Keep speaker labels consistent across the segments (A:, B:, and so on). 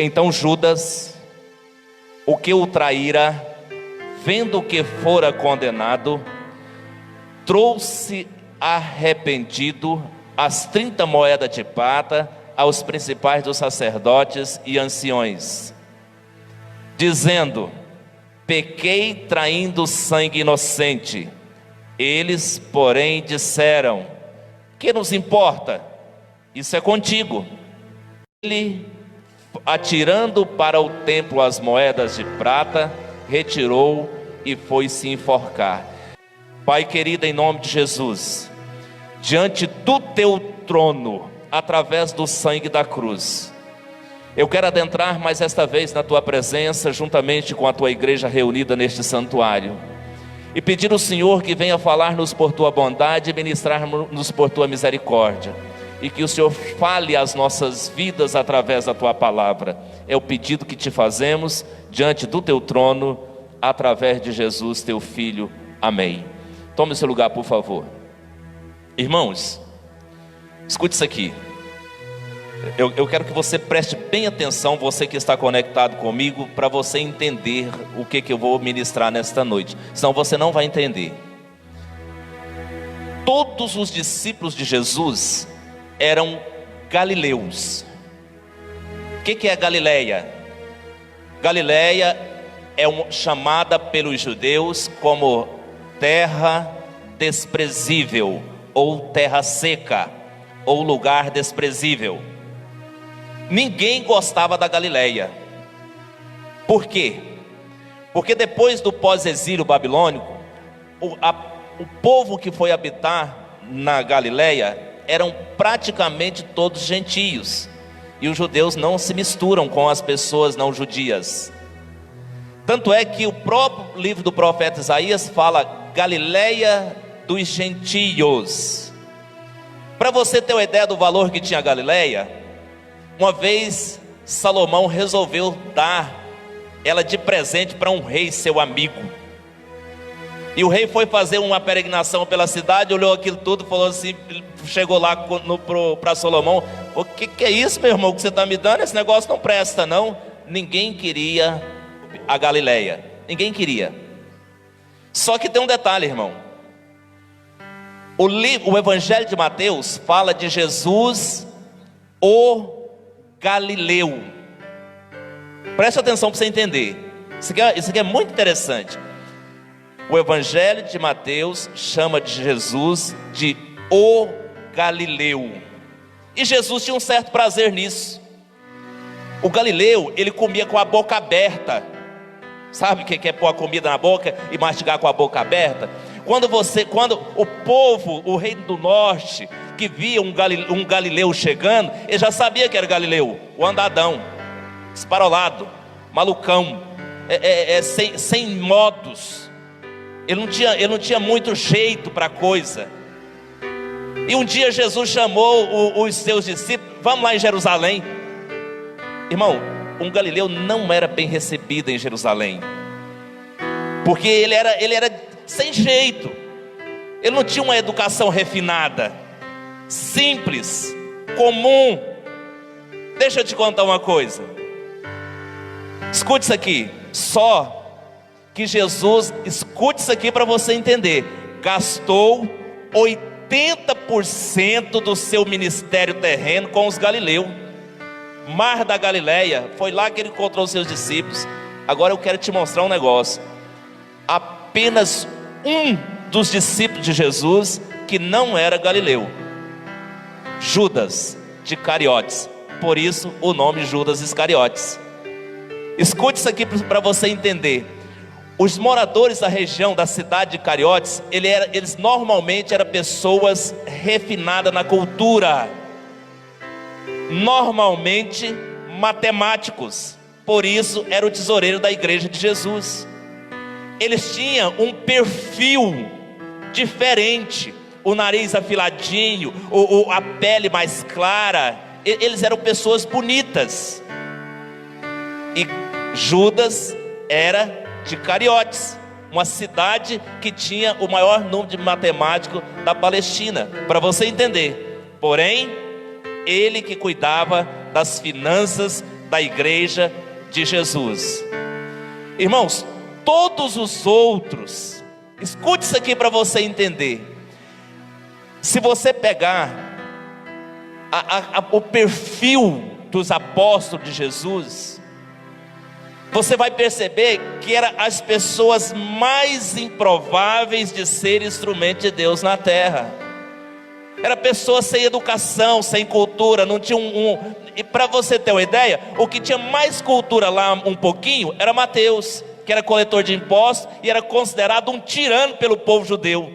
A: Então Judas, o que o traíra, vendo que fora condenado, trouxe arrependido as 30 moedas de prata aos principais dos sacerdotes e anciões, dizendo: pequei traindo sangue inocente. Eles, porém, disseram: que nos importa? Isso é contigo. Ele, atirando para o templo as moedas de prata, retirou e foi se enforcar. Pai querido, em nome de Jesus, diante do teu trono, através do sangue da cruz, eu quero adentrar mais esta vez na tua presença, juntamente com a tua igreja reunida neste santuário, e pedir ao Senhor que venha falar-nos por tua bondade e ministrar-nos por tua misericórdia, e que o Senhor fale as nossas vidas através da tua palavra. É o pedido que te fazemos diante do teu trono, através de Jesus teu Filho. Amém. Tome o seu lugar, por favor. Irmãos, escute isso aqui. Eu quero que você preste bem atenção, você que está conectado comigo, para você entender o que eu vou ministrar nesta noite. Senão você não vai entender. Todos os discípulos de Jesus eram galileus. O que é Galileia? Galileia é chamada pelos judeus como terra desprezível, ou terra seca, ou lugar desprezível. Ninguém gostava da Galileia. Por quê? Porque depois do pós-exílio babilônico, o povo que foi habitar na Galileia eram praticamente todos gentios, e os judeus não se misturam com as pessoas não judias. Tanto é que o próprio livro do profeta Isaías fala Galileia dos gentios. Para você ter uma ideia do valor que tinha a Galileia, uma vez Salomão resolveu dar ela de presente para um rei, seu amigo. E o rei foi fazer uma peregrinação pela cidade, olhou aquilo tudo, falou assim, chegou lá para Salomão: o que é isso, meu irmão, que você está me dando? Esse negócio não presta não. Ninguém queria a Galileia, ninguém queria. Só que tem um detalhe, irmão. O Evangelho de Mateus fala de Jesus, o Galileu. Preste atenção para você entender. Isso aqui é muito interessante. O Evangelho de Mateus chama de Jesus de o Galileu. E Jesus tinha um certo prazer nisso. O Galileu, ele comia com a boca aberta. Sabe o que é pôr a comida na boca e mastigar com a boca aberta? Quando o povo, o reino do norte, que via um Galileu chegando, ele já sabia que era Galileu, o andadão, esparolado, malucão, sem modos. Ele não tinha muito jeito para a coisa. E um dia Jesus chamou os seus discípulos: vamos lá em Jerusalém. Irmão, um galileu não era bem recebido em Jerusalém, porque ele era sem jeito. Ele não tinha uma educação refinada, simples, comum. Deixa eu te contar uma coisa. Escute isso aqui. Só que Jesus, escute isso aqui para você entender, gastou 80% do seu ministério terreno com os galileus. Mar da Galileia, foi lá que ele encontrou os seus discípulos. Agora eu quero te mostrar um negócio. Apenas um dos discípulos de Jesus que não era galileu: Judas de Cariotes. Por isso o nome Judas Iscariotes. Escute isso aqui para você entender. Os moradores da região da cidade de Cariotes, eles normalmente eram pessoas refinadas na cultura, normalmente matemáticos. Por isso era o tesoureiro da igreja de Jesus. Eles tinham um perfil diferente, o nariz afiladinho, a pele mais clara. Eles eram pessoas bonitas. E Judas era de Cariotes, uma cidade que tinha o maior número de matemáticos da Palestina, para você entender. Porém, ele que cuidava das finanças da igreja de Jesus. Irmãos, todos os outros, escute isso aqui para você entender. Se você pegar o perfil dos apóstolos de Jesus, você vai perceber que eram as pessoas mais improváveis de ser instrumento de Deus na terra. Era pessoas sem educação, sem cultura, não tinha E para você ter uma ideia, o que tinha mais cultura lá um pouquinho era Mateus, que era coletor de impostos e era considerado um tirano pelo povo judeu,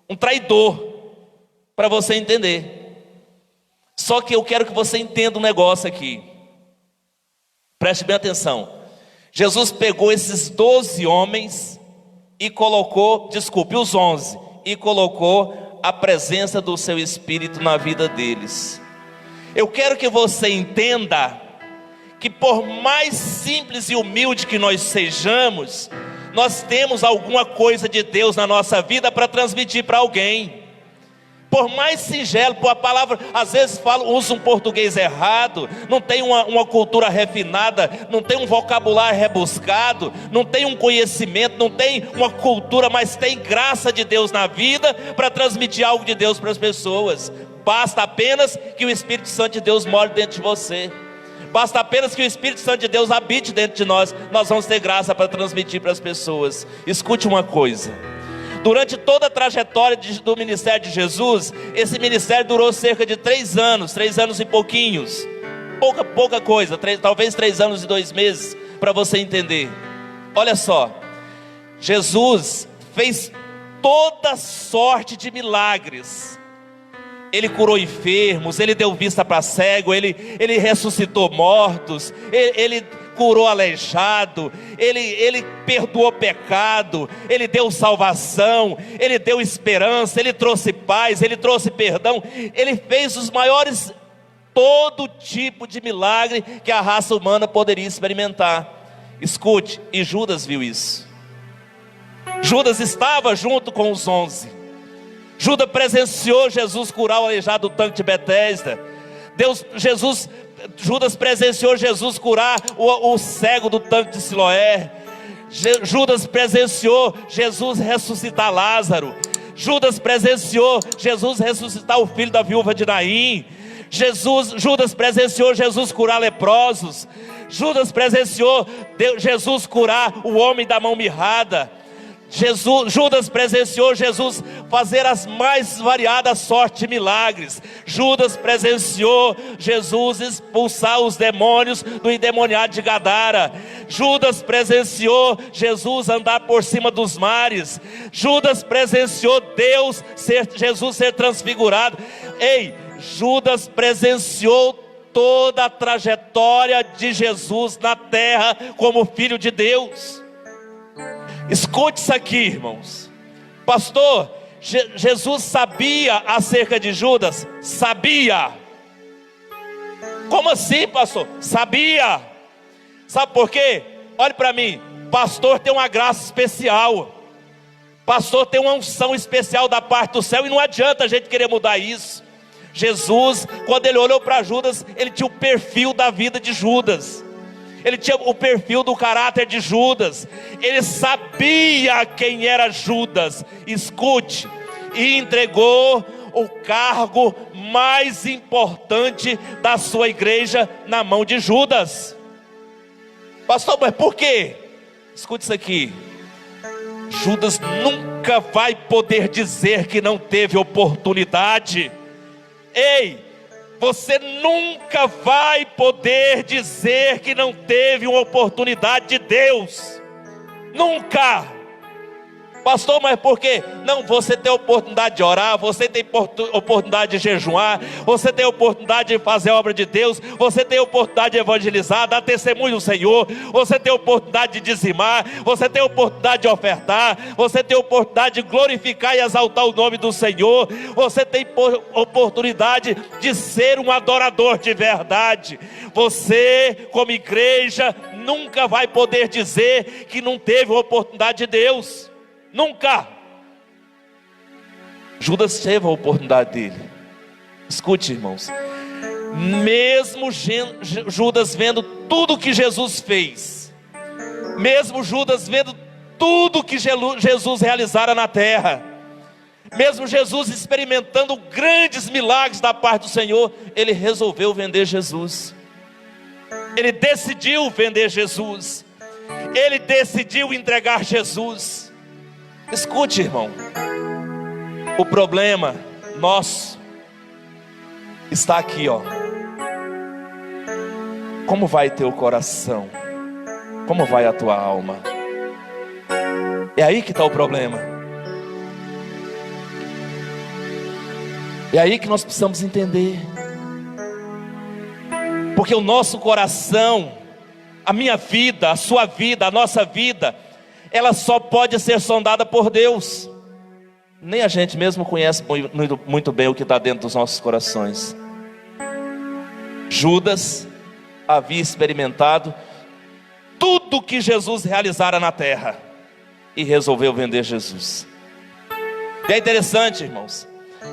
A: um traidor, para você entender. Só que eu quero que você entenda um negócio aqui, preste bem atenção. Jesus pegou esses 12 homens e colocou, os 11, e colocou a presença do seu Espírito na vida deles. Eu quero que você entenda que por mais simples e humilde que nós sejamos, nós temos alguma coisa de Deus na nossa vida para transmitir para alguém. Por mais singelo, por a palavra, às vezes usa um português errado, não tem uma cultura refinada, não tem um vocabulário rebuscado, não tem um conhecimento, não tem uma cultura, mas tem graça de Deus na vida para transmitir algo de Deus para as pessoas. Basta apenas que o Espírito Santo de Deus more dentro de você. Basta apenas que o Espírito Santo de Deus habite dentro de nós. Nós vamos ter graça para transmitir para as pessoas. Escute uma coisa. Durante toda a trajetória do ministério de Jesus, esse ministério durou cerca de 3 anos e pouquinhos. Pouca coisa, talvez 3 anos e 2 meses, para você entender. Olha só, Jesus fez toda sorte de milagres. Ele curou enfermos, ele deu vista para cego, ele ressuscitou mortos, ele curou aleijado, ele perdoou pecado, ele deu salvação, ele deu esperança, ele trouxe paz, ele trouxe perdão, ele fez os maiores, todo tipo de milagre que a raça humana poderia experimentar. Escute, e Judas viu isso. Judas estava junto com os 11. Judas presenciou Jesus curar o aleijado do tanque de Betesda. Judas presenciou Jesus curar o cego do tanque de Siloé. Judas presenciou Jesus ressuscitar Lázaro. Judas presenciou Jesus ressuscitar o filho da viúva de Naim. Judas presenciou Jesus curar leprosos. Judas presenciou Jesus curar o homem da mão mirrada. Judas presenciou Jesus fazer as mais variadas sortes de milagres. Judas presenciou Jesus expulsar os demônios do endemoniado de Gadara. Judas presenciou Jesus andar por cima dos mares. Judas presenciou Jesus ser transfigurado. Judas presenciou toda a trajetória de Jesus na terra como Filho de Deus. Escute isso aqui, irmãos. Pastor, Jesus sabia acerca de Judas? Sabia. Como assim, pastor? Sabia. Sabe por quê? Olhe para mim. Pastor tem uma graça especial. Pastor tem uma unção especial da parte do céu. E não adianta a gente querer mudar isso. Jesus, quando ele olhou para Judas, ele tinha o perfil da vida de Judas. Ele tinha o perfil do caráter de Judas. Ele sabia quem era Judas. Escute. E entregou o cargo mais importante da sua igreja na mão de Judas. Pastor, mas por quê? Escute isso aqui. Judas nunca vai poder dizer que não teve oportunidade. Você nunca vai poder dizer que não teve uma oportunidade de Deus. Nunca. Pastor, mas por quê? Não, você tem oportunidade de orar, você tem oportunidade de jejuar, você tem oportunidade de fazer a obra de Deus, você tem oportunidade de evangelizar, dar testemunho do Senhor, você tem oportunidade de dizimar, você tem oportunidade de ofertar, você tem oportunidade de glorificar e exaltar o nome do Senhor, você tem oportunidade de ser um adorador de verdade. Você, como igreja, nunca vai poder dizer que não teve oportunidade de Deus. Nunca. Judas teve a oportunidade dele. Escute, irmãos, Mesmo Judas vendo tudo que Jesus fez, mesmo Judas vendo tudo que Jesus realizara na terra, mesmo Jesus experimentando grandes milagres da parte do Senhor, ele resolveu vender Jesus. Ele decidiu vender Jesus. Ele decidiu entregar Jesus. Escute, irmão, o problema nosso está aqui, ó. Como vai teu coração? Como vai a tua alma? É aí que está o problema. É aí que nós precisamos entender. Porque o nosso coração, a minha vida, a sua vida, a nossa vida, ela só pode ser sondada por Deus. Nem a gente mesmo conhece muito bem o que está dentro dos nossos corações. Judas havia experimentado tudo que Jesus realizara na terra e resolveu vender Jesus. E é interessante, irmãos,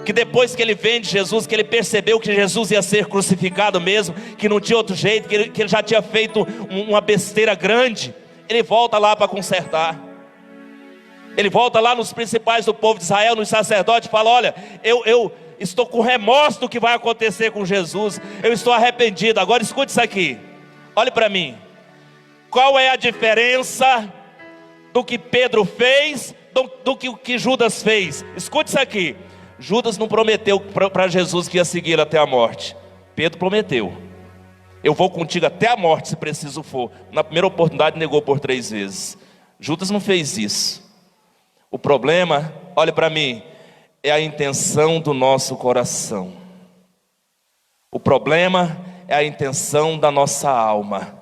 A: que depois que ele vende Jesus, que ele percebeu que Jesus ia ser crucificado mesmo, que não tinha outro jeito, que ele já tinha feito uma besteira grande, ele volta lá para consertar. Ele volta lá nos principais do povo de Israel, nos sacerdotes, e fala: olha, eu estou com remorso do que vai acontecer com Jesus, eu estou arrependido. Agora escute isso aqui, olhe para mim. Qual é a diferença do que Pedro fez do que Judas fez? Escute isso aqui. Judas não prometeu para Jesus que ia seguir até a morte. Pedro prometeu: eu vou contigo até a morte se preciso for. Na primeira oportunidade negou por 3 vezes. Judas não fez isso. O problema, olhe para mim, é a intenção do nosso coração. O problema é a intenção da nossa alma.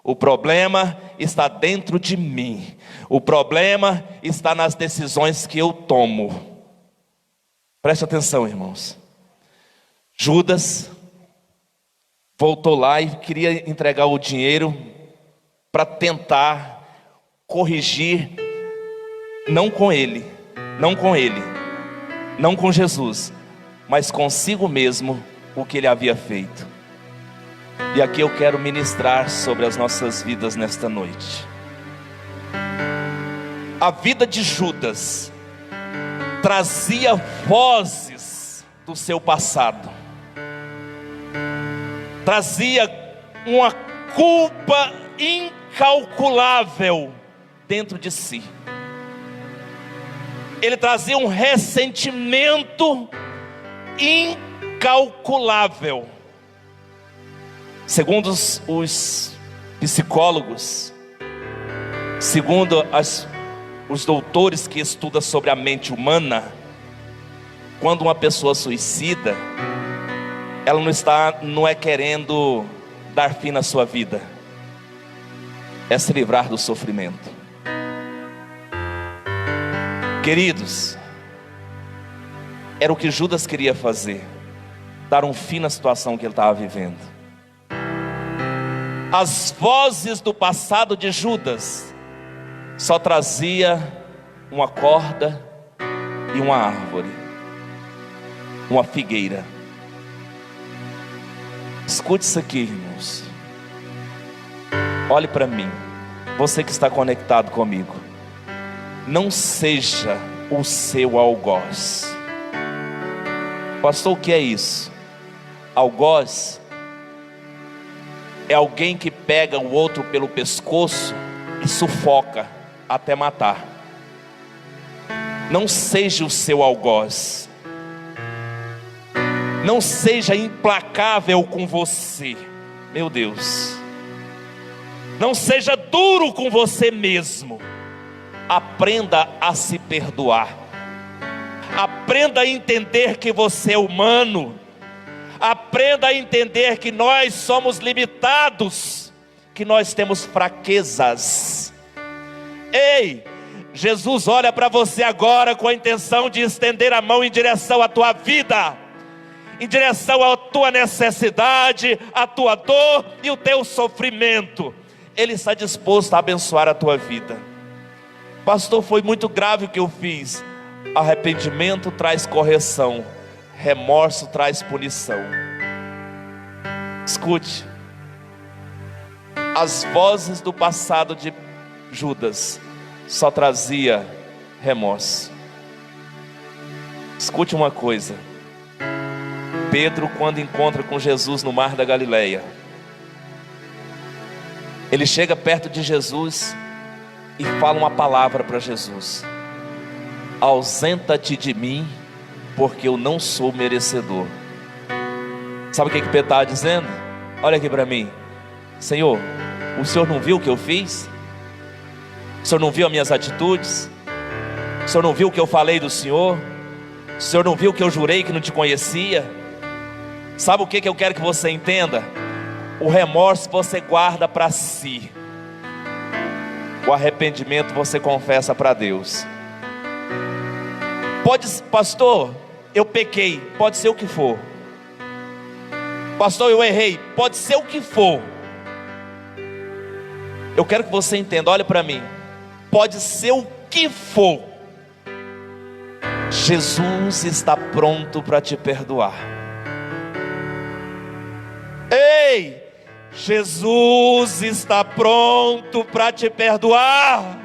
A: O problema está dentro de mim. O problema está nas decisões que eu tomo. Preste atenção, irmãos. Judas voltou lá e queria entregar o dinheiro para tentar corrigir, não com ele, não com Jesus, mas consigo mesmo, o que ele havia feito. E aqui eu quero ministrar sobre as nossas vidas nesta noite. A vida de Judas trazia vozes do seu passado, trazia uma culpa incalculável dentro de si. Ele trazia um ressentimento incalculável. Segundo os psicólogos, segundo os doutores que estudam sobre a mente humana, quando uma pessoa suicida, ela não é querendo dar fim na sua vida, é se livrar do sofrimento. Queridos, era o que Judas queria fazer, dar um fim na situação que ele estava vivendo. As vozes do passado de Judas só trazia uma corda e uma árvore, uma figueira. Escute isso aqui, irmãos. Olhe para mim, você que está conectado comigo. Não seja o seu algoz. Pastor, o que é isso? Algoz é alguém que pega o outro pelo pescoço e sufoca até matar. Não seja o seu algoz. Não seja implacável com você. Meu Deus. Não seja duro com você mesmo. Aprenda a se perdoar. Aprenda a entender que você é humano. Aprenda a entender que nós somos limitados, que nós temos fraquezas. Ei, Jesus olha para você agora com a intenção de estender a mão em direção à tua vida, em direção à tua necessidade, à tua dor e o teu sofrimento. Ele está disposto a abençoar a tua vida. Pastor, foi muito grave o que eu fiz. Arrependimento traz correção, remorso traz punição. Escute, as vozes do passado de Judas só trazia remorso. Escute uma coisa, Pedro, quando encontra com Jesus no mar da Galileia, ele chega perto de Jesus e fala uma palavra para Jesus: ausenta-te de mim, porque eu não sou merecedor. Sabe o que Pedro estava dizendo? Olha aqui para mim: Senhor, o Senhor não viu o que eu fiz? O Senhor não viu as minhas atitudes? O Senhor não viu o que eu falei do Senhor? O Senhor não viu o que eu jurei que não te conhecia? Sabe o que eu quero que você entenda? O remorso você guarda para si, o arrependimento você confessa para Deus. Pode, pastor, eu pequei, pode ser o que for. Pastor, eu errei, pode ser o que for. Eu quero que você entenda, olha para mim, pode ser o que for, Jesus está pronto para te perdoar. Ei, Jesus está pronto para te perdoar.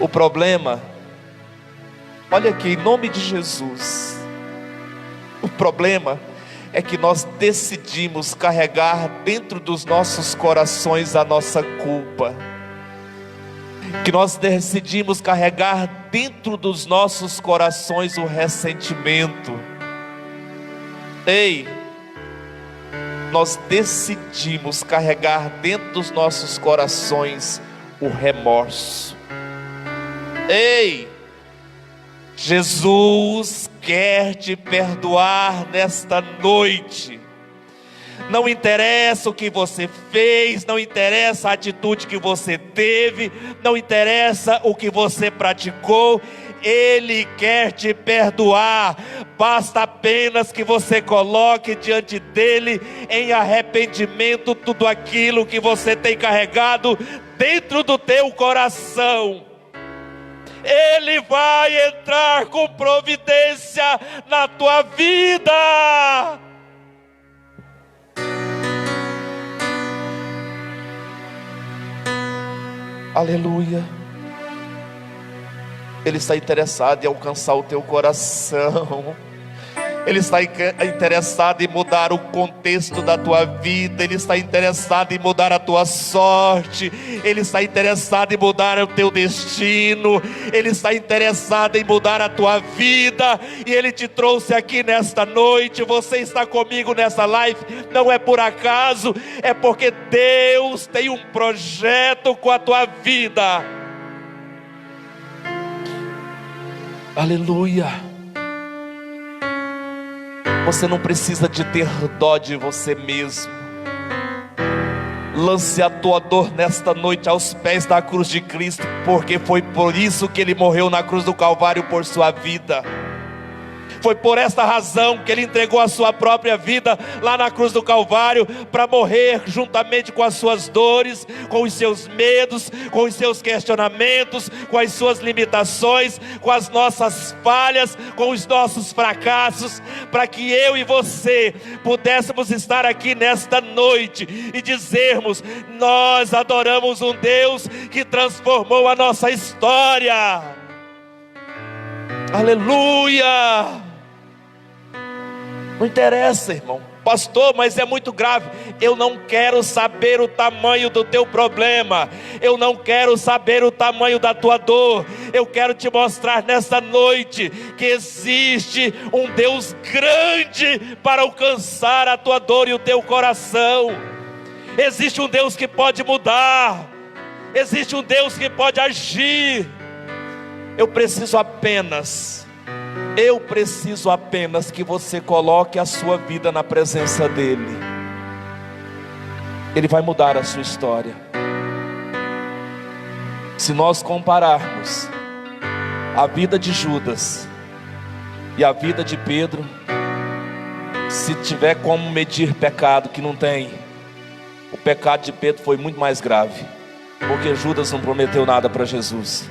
A: O problema, olha aqui, em nome de Jesus, o problema é que nós decidimos carregar dentro dos nossos corações a nossa culpa, que nós decidimos carregar dentro dos nossos corações o ressentimento. Ei, nós decidimos carregar dentro dos nossos corações o remorso. Ei, Jesus quer te perdoar nesta noite. Não interessa o que você fez, não interessa a atitude que você teve, não interessa o que você praticou, Ele quer te perdoar. Basta apenas que você coloque diante dEle em arrependimento tudo aquilo que você tem carregado dentro do teu coração. Ele vai entrar com providência na tua vida. Aleluia. Ele está interessado em alcançar o teu coração. Ele está interessado em mudar o contexto da tua vida. Ele está interessado em mudar a tua sorte. Ele está interessado em mudar o teu destino. Ele está interessado em mudar a tua vida. E Ele te trouxe aqui nesta noite. Você está comigo nessa live, não é por acaso, é porque Deus tem um projeto com a tua vida. Aleluia. Você não precisa de ter dó de você mesmo. Lance a tua dor nesta noite aos pés da cruz de Cristo, porque foi por isso que Ele morreu na cruz do Calvário, por sua vida. Foi por esta razão que Ele entregou a sua própria vida lá na cruz do Calvário, para morrer juntamente com as suas dores, com os seus medos, com os seus questionamentos, com as suas limitações, com as nossas falhas, com os nossos fracassos, para que eu e você pudéssemos estar aqui nesta noite e dizermos: nós adoramos um Deus que transformou a nossa história. Aleluia. Não interessa, irmão. Pastor, mas é muito grave. Eu não quero saber o tamanho do teu problema. Eu não quero saber o tamanho da tua dor. Eu quero te mostrar nesta noite que existe um Deus grande para alcançar a tua dor e o teu coração. Existe um Deus que pode mudar. Existe um Deus que pode agir. Eu preciso apenas que você coloque a sua vida na presença dEle. Ele vai mudar a sua história. Se nós compararmos a vida de Judas e a vida de Pedro, se tiver como medir pecado, que não tem, o pecado de Pedro foi muito mais grave, porque Judas não prometeu nada para Jesus.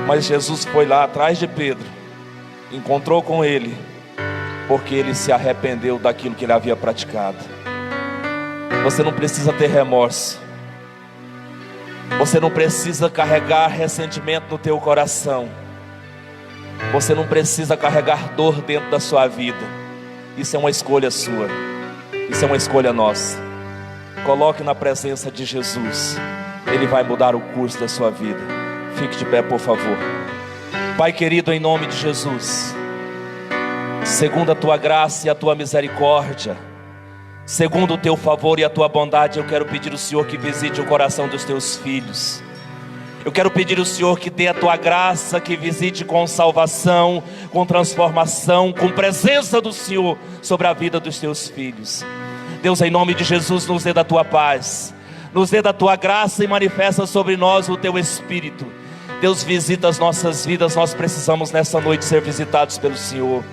A: Mas Jesus foi lá atrás de Pedro, encontrou com ele porque ele se arrependeu daquilo que ele havia praticado. Você não precisa ter remorso. Você não precisa carregar ressentimento no teu coração. Você não precisa carregar dor dentro da sua vida. Isso é uma escolha sua. Isso é uma escolha nossa. Coloque na presença de Jesus. Ele vai mudar o curso da sua vida. Fique de pé, por favor. Pai querido, em nome de Jesus, segundo a tua graça e a tua misericórdia, segundo o teu favor e a tua bondade, eu quero pedir ao Senhor que visite o coração dos teus filhos. Eu quero pedir ao Senhor que dê a tua graça, que visite com salvação, com transformação, com presença do Senhor sobre a vida dos teus filhos. Deus, em nome de Jesus, nos dê da tua paz, nos dê da tua graça e manifesta sobre nós o teu Espírito. Deus, visita as nossas vidas, nós precisamos nessa noite ser visitados pelo Senhor.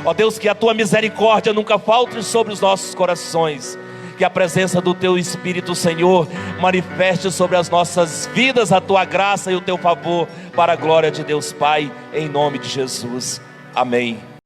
A: Ó Deus, que a tua misericórdia nunca falte sobre os nossos corações. Que a presença do teu Espírito, Senhor, manifeste sobre as nossas vidas a tua graça e o teu favor, para a glória de Deus Pai, em nome de Jesus. Amém.